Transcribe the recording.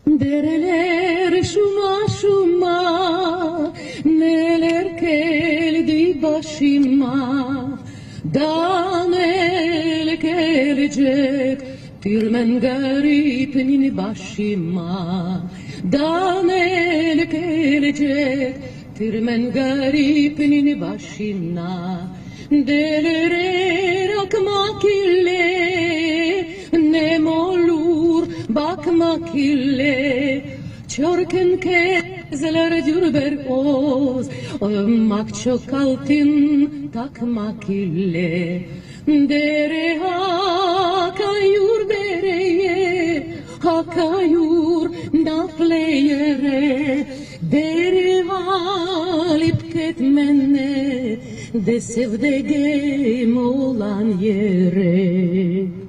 Dereler şuma şuma, neler geldi başıma. Da neler gelecek bilmem garipinin başıma. Da neler gelecek bilmem garipinin başına. Delere akmak ile nem olur bakmak ile. Çorken kezler cürber oz, oymak çok altın takmak ile. Dere hakayur dereye, hakayur nakleyere. Dere valip ketmene, de sevdegim olan yere.